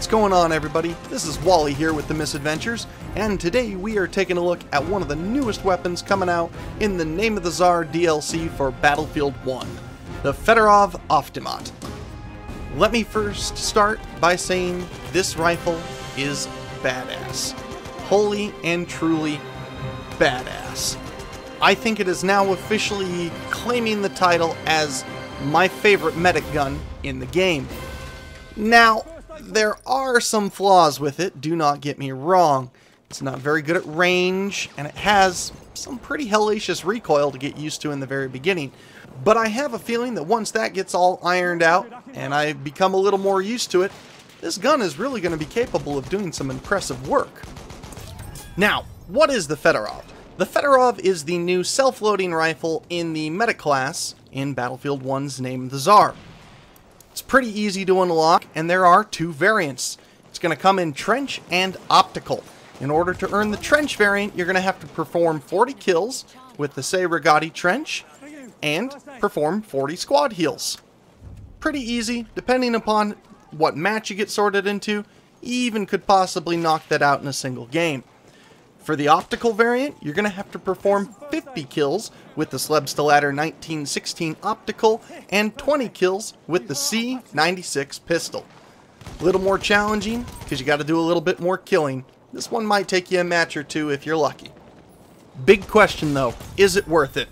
What's going on, everybody? This is Wally here with the Misadventures, and today we are taking a look at one of the newest weapons coming out in the Name of the Tsar DLC for Battlefield 1, the Fedorov Avtomat. Let me first start by saying this rifle is badass. Wholly and truly badass. I think it is now officially claiming the title as my favorite medic gun in the game. Now, there are some flaws with it, do not get me wrong. It's not very good at range, and it has some pretty hellacious recoil to get used to in the very beginning. But I have a feeling that once that gets all ironed out, and I become a little more used to it, this gun is really going to be capable of doing some impressive work. Now, what is the Fedorov? The Fedorov is the new self-loading rifle in the medic class in Battlefield 1's Name of the Tsar. It's pretty easy to unlock, and there are two variants. It's going to come in trench and optical. In order to earn the trench variant, you're going to have to perform 40 kills with the ㅤㅤㅤㅤ trench and perform 40 squad heals. Pretty easy, depending upon what match you get sorted into, you even could possibly knock that out in a single game. For the optical variant, you're going to have to perform 50 kills with the Slebstalatter 1916 optical and 20 kills with the C96 pistol. A little more challenging because you got to do a little bit more killing. This one might take you a match or two if you're lucky. Big question though, is it worth it?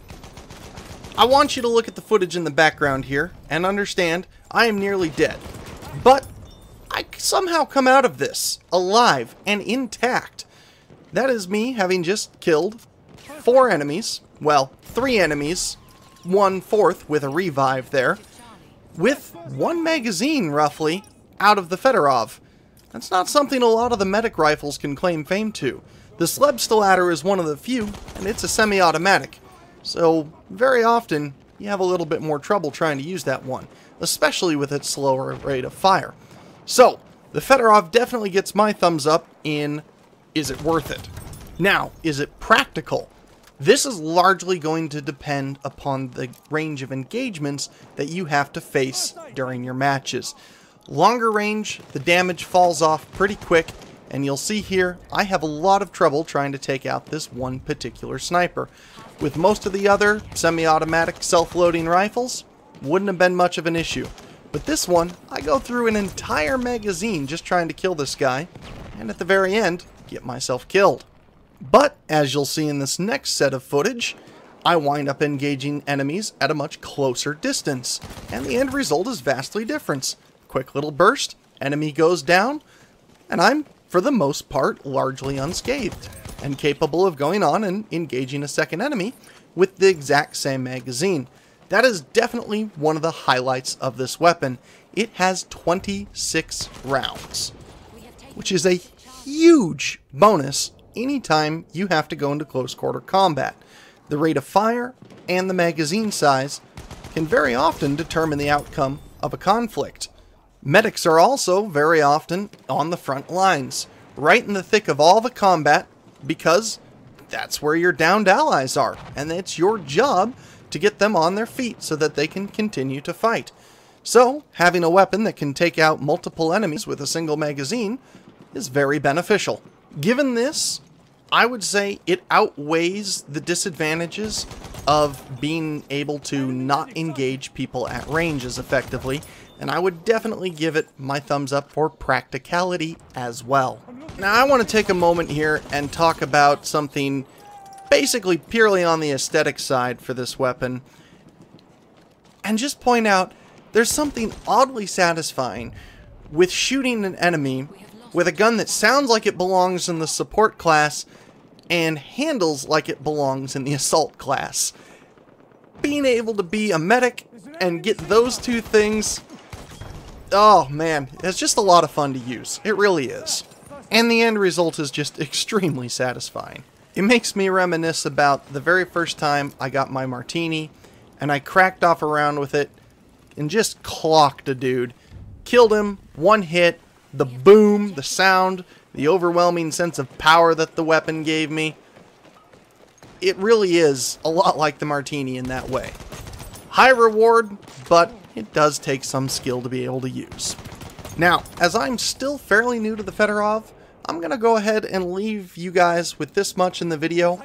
I want you to look at the footage in the background here and understand I am nearly dead. But I somehow come out of this alive and intact. That is me having just killed 4 enemies, well, 3 enemies, 1/4 with a revive there, with 1 magazine, roughly, out of the Fedorov. That's not something a lot of the medic rifles can claim fame to. The Slebstalatter is one of the few, and it's a semi-automatic, so very often you have a little bit more trouble trying to use that one, especially with its slower rate of fire. So, the Fedorov definitely gets my thumbs up in is it worth it? Now, is it practical? This is largely going to depend upon the range of engagements that you have to face during your matches. Longer range, the damage falls off pretty quick, and you'll see here, I have a lot of trouble trying to take out this one particular sniper. With most of the other semi-automatic self-loading rifles, wouldn't have been much of an issue. But this one, I go through an entire magazine just trying to kill this guy, and at the very end, get myself killed. But, as you'll see in this next set of footage, I wind up engaging enemies at a much closer distance, and the end result is vastly different. Quick little burst, enemy goes down, and I'm, for the most part, largely unscathed, and capable of going on and engaging a second enemy with the exact same magazine. That is definitely one of the highlights of this weapon. It has 26 rounds, which is a huge bonus anytime you have to go into close quarter combat. The rate of fire and the magazine size can very often determine the outcome of a conflict. Medics are also very often on the front lines, right in the thick of all the combat, because that's where your downed allies are, and it's your job to get them on their feet so that they can continue to fight. So, having a weapon that can take out multiple enemies with a single magazine is very beneficial. Given this, I would say it outweighs the disadvantages of being able to not engage people at range as effectively, and I would definitely give it my thumbs up for practicality as well. Now I want to take a moment here and talk about something basically purely on the aesthetic side for this weapon, and just point out there's something oddly satisfying with shooting an enemy with a gun that sounds like it belongs in the support class and handles like it belongs in the assault class. Being able to be a medic and get those two things, oh man, it's just a lot of fun to use. It really is. And the end result is just extremely satisfying. It makes me reminisce about the very first time I got my martini and I cracked off a round with it and just clocked a dude. Killed him, one hit. The boom, the sound, the overwhelming sense of power that the weapon gave me. It really is a lot like the martini in that way. High reward, but it does take some skill to be able to use. Now, as I'm still fairly new to the Fedorov, I'm going to go ahead and leave you guys with this much in the video,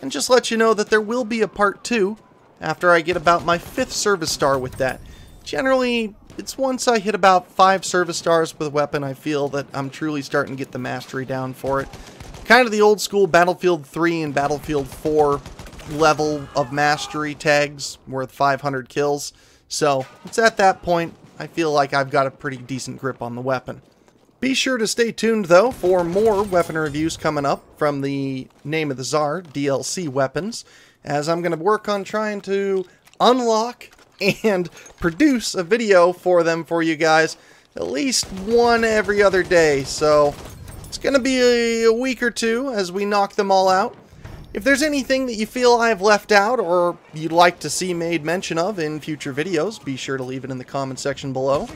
and just let you know that there will be a part 2 after I get about my 5th service star with that. Generally, it's once I hit about 5 service stars with a weapon I feel that I'm truly starting to get the mastery down for it. Kind of the old school Battlefield 3 and Battlefield 4 level of mastery tags worth 500 kills. So, it's at that point I feel like I've got a pretty decent grip on the weapon. Be sure to stay tuned, though, for more weapon reviews coming up from the Name of the Tsar DLC weapons, as I'm going to work on trying to unlock and produce a video for them for you guys, at least one every other day. So it's going to be a week or two as we knock them all out. If there's anything that you feel I've left out or you'd like to see made mention of in future videos, be sure to leave it in the comment section below.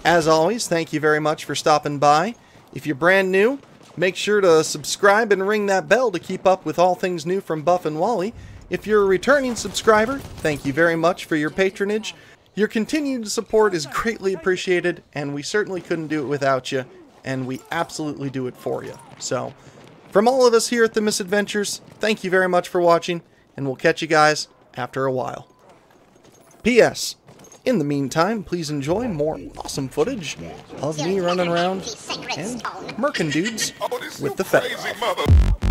As always, thank you very much for stopping by. If you're brand new, make sure to subscribe and ring that bell to keep up with all things new from Buff and Wally. If you're a returning subscriber, thank you very much for your patronage. Your continued support is greatly appreciated, and we certainly couldn't do it without you, and we absolutely do it for you. So, from all of us here at the Misadventures, thank you very much for watching, and we'll catch you guys after a while. P.S. In the meantime, please enjoy more awesome footage of me running around and murking dudes with the Fedorov.